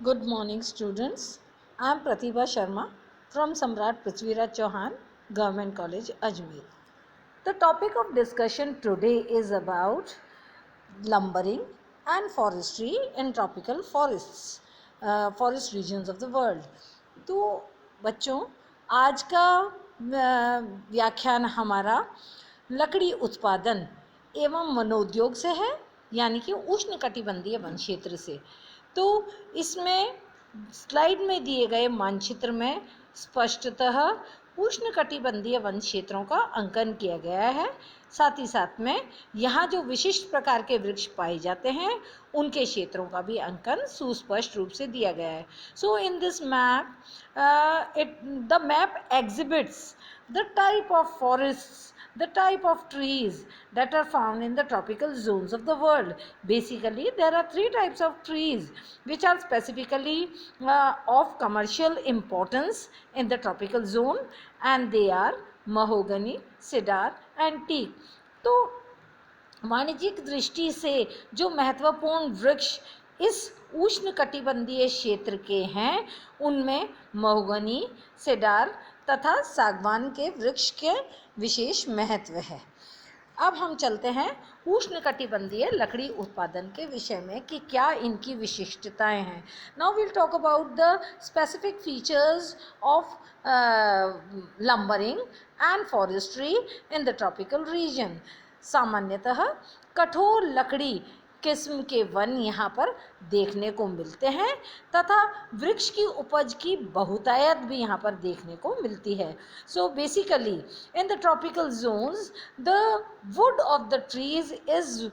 Good morning, students. I am Pratibha Sharma from Samrat Prithviraj Chauhan, Government College, Ajmer. The topic of discussion today is about lumbering and forestry in tropical forests, forest regions of the world. तो बच्चों, आज का व्याख्यान हमारा लकड़ी उत्पादन एवं वनोद्योग से है, यानी कि उष्णकटिबंधीय वन क्षेत्र से। तो इसमें स्लाइड में दिए गए मानचित्र में स्पष्टतः उष्णकटिबंधीय वन क्षेत्रों का अंकन किया गया है। साथ ही साथ में यहाँ जो विशिष्ट प्रकार के वृक्ष पाए जाते हैं उनके क्षेत्रों का भी अंकन सुस्पष्ट रूप से दिया गया है। So in this map the map exhibits the type of forests, the type of trees that are found in the tropical zones of the world. Basically, there are three types of trees which are specifically of commercial importance in the tropical zone, and they are mahogany, cedar and teak. तो वाणिज्यिक दृष्टि से जो महत्वपूर्ण वृक्ष इस उष्णकटिबंधीय क्षेत्र के हैं उनमें महोगनी, सेडार तथा सागवान के वृक्ष के विशेष महत्व है। अब हम चलते हैं उष्णकटिबंधीय लकड़ी उत्पादन के विषय में कि क्या इनकी विशिष्टताएं हैं। Now will talk about the specific features of lumbering and forestry in the tropical region. सामान्यतः कठोर लकड़ी किस्म के वन यहाँ पर देखने को मिलते हैं तथा वृक्ष की उपज की बहुतायत भी यहाँ पर देखने को मिलती है। So basically in the tropical zones the wood of the trees is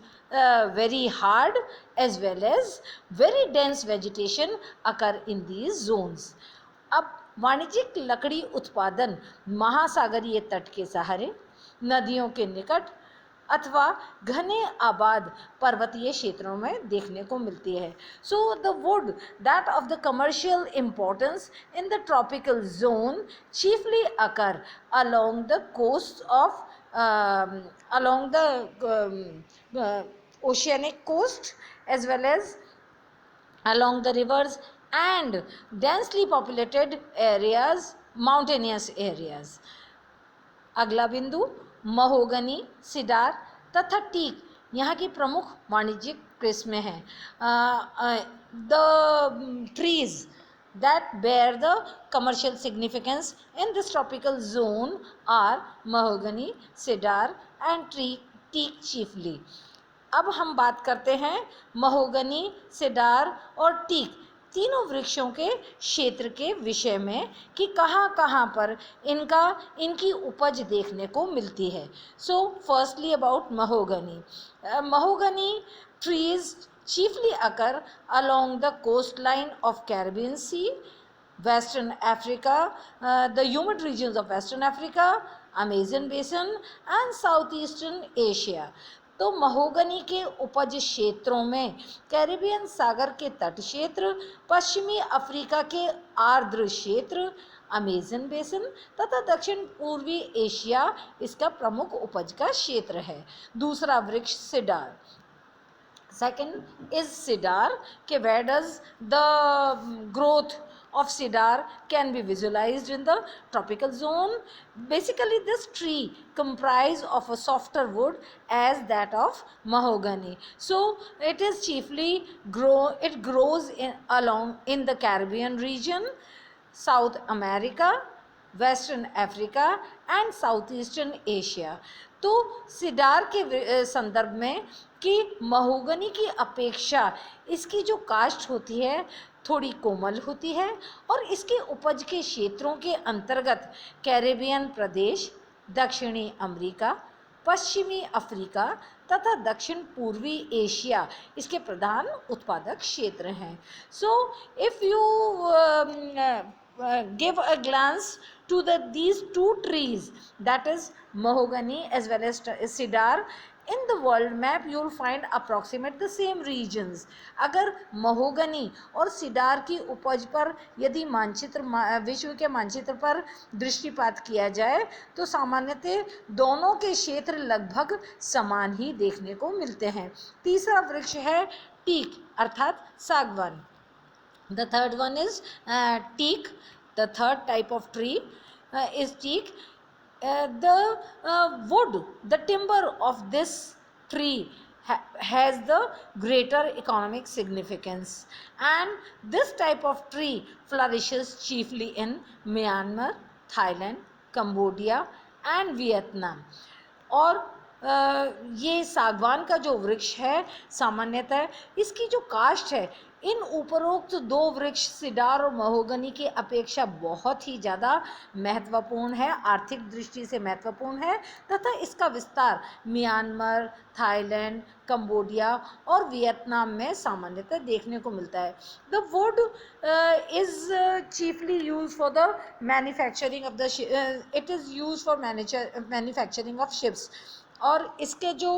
very hard as well as very dense vegetation occur in these zones. अब वाणिज्यिक लकड़ी उत्पादन महासागरीय तट के सहारे, नदियों के निकट अथवा घने आबाद पर्वतीय क्षेत्रों में देखने को मिलती है। So the wood that of the commercial importance in the tropical zone chiefly occur along the coast of along the oceanic coast as well as along the rivers and densely populated areas, mountainous areas. अगला बिंदु mahogany, cedar तथा teak यहाँ की प्रमुख वाणिज्यिक किस्में हैं। The trees that bear the commercial significance in this tropical zone are mahogany, cedar and teak chiefly. अब हम बात करते हैं महोगनी, सिडार और टीक तीनों वृक्षों के क्षेत्र के विषय में कि कहाँ पर इनकी उपज देखने को मिलती है। So firstly about mahogany. Mahogany trees chiefly occur along the coastline of Caribbean Sea, Western Africa, the humid regions of Western Africa, Amazon Basin and Southeastern Asia. तो महोगनी के उपज क्षेत्रों में कैरिबियन सागर के तट क्षेत्र, पश्चिमी अफ्रीका के आर्द्र क्षेत्र, अमेजन बेसिन तथा दक्षिण पूर्वी एशिया इसका प्रमुख उपज का क्षेत्र है। दूसरा वृक्ष cedar. Second is cedar, where does the growth of cedar can be visualized in the tropical zone. Basically this tree comprised of a softer wood as that of mahogany. So it is chiefly grows in the Caribbean region, South America, western Africa and south eastern Asia. तो cedar के संदर्भ में कि mahogany की अपेक्षा इसकी जो काष्ठ होती है थोड़ी कोमल होती है और इसके उपज के क्षेत्रों के अंतर्गत कैरेबियन प्रदेश, दक्षिणी अमेरिका, पश्चिमी अफ्रीका तथा दक्षिण पूर्वी एशिया इसके प्रधान उत्पादक क्षेत्र हैं। So if you give a glance to these two trees, that is mahogany as well as cedar, in the world map you will find approximate the same regions. अगर mahogany और cedar की उपज पर यदि विश्व के मानचित्र पर दृष्टिपात किया जाए तो सामान्यतः दोनों के क्षेत्र लगभग समान ही देखने को मिलते हैं। तीसरा वृक्ष है टीक अर्थात सागवान। The third one is teak. The third type of tree is teak. The wood, the timber of this tree has the greater economic significance, and this type of tree flourishes chiefly in Myanmar, Thailand, Cambodia and Vietnam. और ये सागवान का जो वृक्ष है सामान्यतः इसकी जो काष्ठ है इन उपरोक्त दो वृक्ष सिडार और महोगनी की अपेक्षा बहुत ही ज़्यादा महत्वपूर्ण है, आर्थिक दृष्टि से महत्वपूर्ण है, तथा इसका विस्तार म्यांमार, थाईलैंड, कंबोडिया और वियतनाम में सामान्यतः देखने को मिलता है. The would is chiefly use for the manufacturing of the it is use for manufacturing of ships. और इसके जो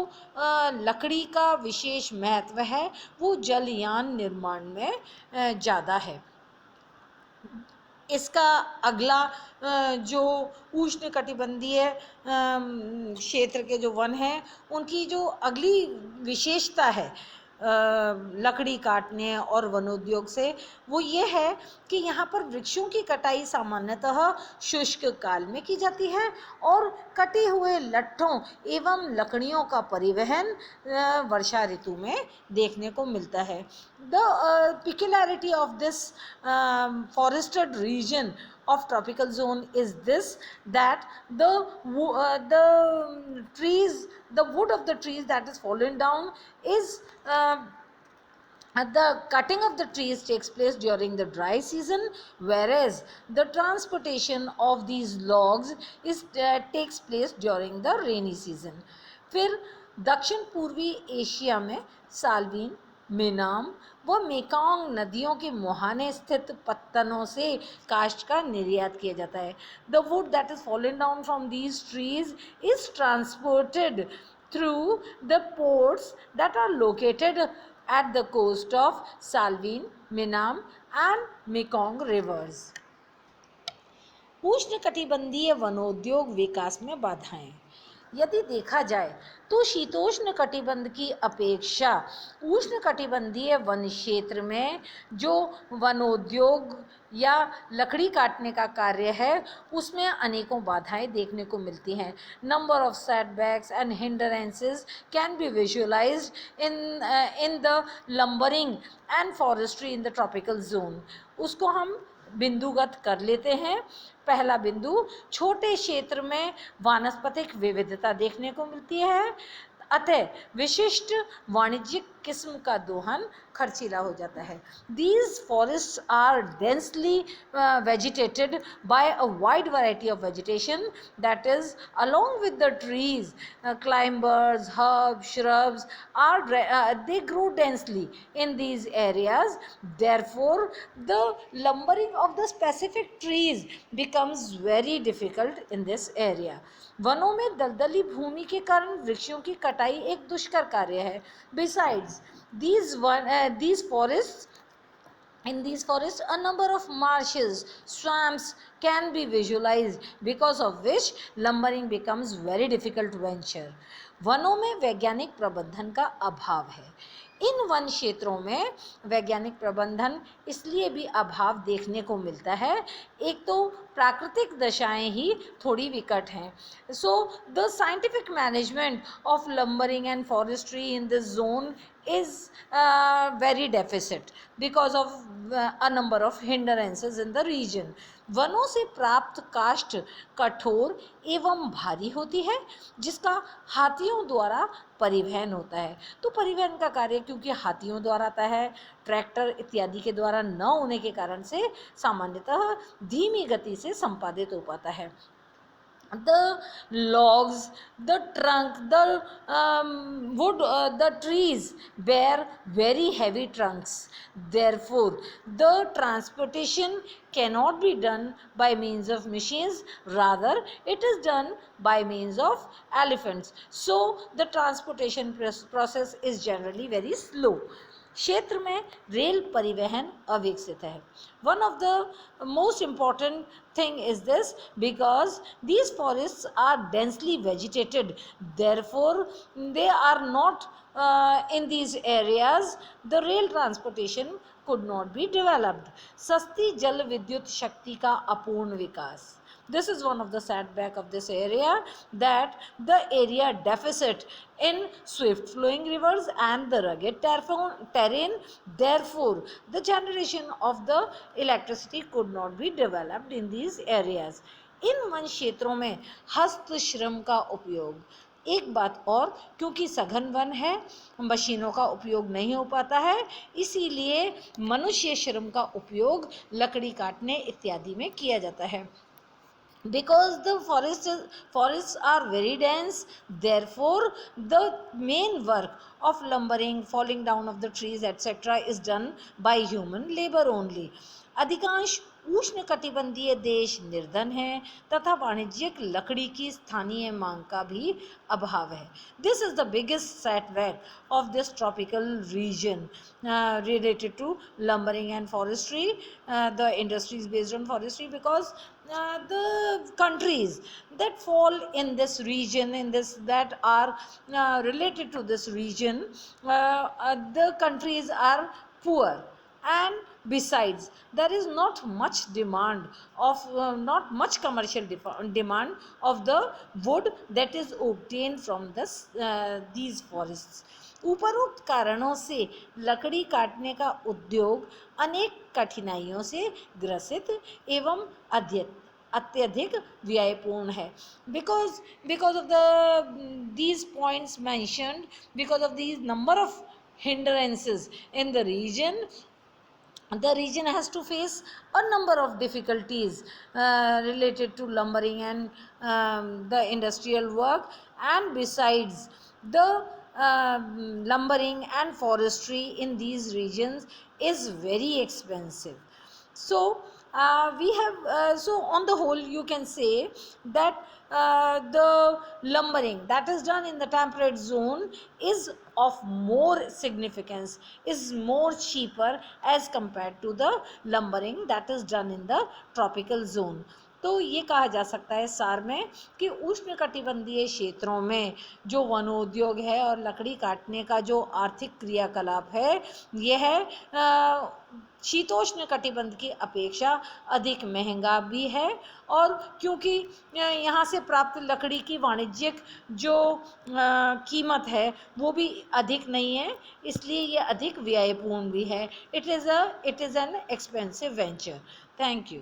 लकड़ी का विशेष महत्व है वो जलयान निर्माण में ज़्यादा है. इसका अगला जो उष्णकटिबंधीय क्षेत्र के जो वन हैं उनकी जो अगली विशेषता है लकड़ी काटने और वनोद्योग से वो ये है कि यहाँ पर वृक्षों की कटाई सामान्यतः शुष्क काल में की जाती है और कटे हुए लट्ठों एवं लकड़ियों का परिवहन वर्षा ऋतु में देखने को मिलता है. The peculiarity of this forested region of tropical zone is this, that the wood of the trees that is fallen down is the cutting of the trees takes place during the dry season, whereas the transportation of these logs is takes place during the rainy season. फिर दक्षिण पूर्वी Asia में साल्वीन, मेनाम व Mekong नदियों के मुहाने स्थित पत्तनों से काष्ठ का निर्यात किया जाता है. The wood that is fallen down from these trees is transported through the ports that are located at the coast of Salween, Menam and Mekong rivers. उष्णकटिबंधीय वनोद्योग विकास में बाधाएं. यदि देखा जाए तो शीतोष्ण कटिबंध की अपेक्षा उष्णकटिबंधीय वन क्षेत्र में जो वनोद्योग या लकड़ी काटने का कार्य है उसमें अनेकों बाधाएं देखने को मिलती हैं. Number of setbacks and hindrances can be visualised in the lumbering and forestry in the tropical zone. उसको हम बिंदुगत कर लेते हैं. पहला बिंदु, छोटे क्षेत्र में वानस्पतिक विविधता देखने को मिलती है, अतः विशिष्ट वाणिज्यिक किस्म का दोहन खर्चीला हो जाता है. These forests are densely vegetated by a wide variety of vegetation, that is, along with the trees, climbers, herbs, shrubs they grow densely in these areas. Therefore, the lumbering of the specific trees becomes very difficult in this area. वनों में दलदली भूमि के कारण वृक्षों की कटाई एक दुष्कर कार्य है. Besides these forests, in these forests a number of marshes, swamps can be visualized, because of which lumbering becomes very difficult to venture. वनों में वैज्ञानिक प्रबंधन का अभाव है. इन वन क्षेत्रों में वैज्ञानिक प्रबंधन इसलिए भी अभाव देखने को मिलता है, एक तो प्राकृतिक दशाएं ही थोड़ी विकट हैं. So the scientific management of lumbering and forestry in this zone is very deficit because of a number of hindrances in the region. वनों से प्राप्त काष्ठ कठोर एवं भारी होती है जिसका हाथियों द्वारा परिवहन होता है. तो परिवहन का कार्य क्योंकि हाथियों द्वारा आता है, ट्रैक्टर इत्यादि के द्वारा न होने के कारण से सामान्यतः धीमी गति से संपादित हो पाता है. The logs, the trunk, the wood, the trees bear very heavy trunks. Therefore, the transportation cannot be done by means of machines, rather it is done by means of elephants. So, the transportation process is generally very slow. क्षेत्र में rail परिवहन अविकसित है. One of the most important thing is this, because these forests are densely vegetated, therefore they are not in these areas the rail transportation could not be developed. सस्ती जल विद्युत शक्ति का अपूर्ण विकास. This is one of the setback of this area, that the area deficit in swift flowing rivers and the rugged terrain, therefore the generation of the electricity could not be developed in these areas. In one क्षेत्रों में हस्त श्रम का उपयोग. एक बात और, क्योंकि सघन वन है, मशीनों का उपयोग नहीं हो पाता है, इसीलिए मनुष्य श्रम का उपयोग लकड़ी काटने इत्यादि में किया जाता है. Because the forests are very dense, therefore the main work of lumbering, falling down of the trees, etc. is done by human labor only. अधिकांश उष्ण कटिबंधीय देश निर्धन हैं तथा वाणिज्यिक लकड़ी की स्थानीय मांग का भी अभाव है. This is the biggest setback of this tropical region related to lumbering and forestry, the industries based on forestry, because the countries that fall in this region, that are related to this region, the countries are poor, and besides there is not much demand of not much commercial demand of the wood that is obtained from these forests. उपरोक्त कारणों से लकड़ी काटने का उद्योग अनेक कठिनाइयों से ग्रसित एवं अत्यधिक व्ययपूर्ण है. because of these points mentioned, because of these number of hindrances in the region has to face a number of difficulties related to lumbering and the industrial work, and besides the lumbering and forestry in these regions is very expensive. So we have so on the whole you can say that the lumbering that is done in the temperate zone is of more significance, is more cheaper as compared to the lumbering that is done in the tropical zone. तो ये कहा जा सकता है सार में कि उष्ण कटिबंधीय क्षेत्रों में जो वनोद्योग है और लकड़ी काटने का जो आर्थिक क्रियाकलाप है, यह शीतोष्ण कटिबंध की अपेक्षा अधिक महंगा भी है, और क्योंकि यहाँ से प्राप्त लकड़ी की वाणिज्यिक जो कीमत है वो भी अधिक नहीं है, इसलिए ये अधिक व्ययपूर्ण भी है. It is an expensive venture. Thank you.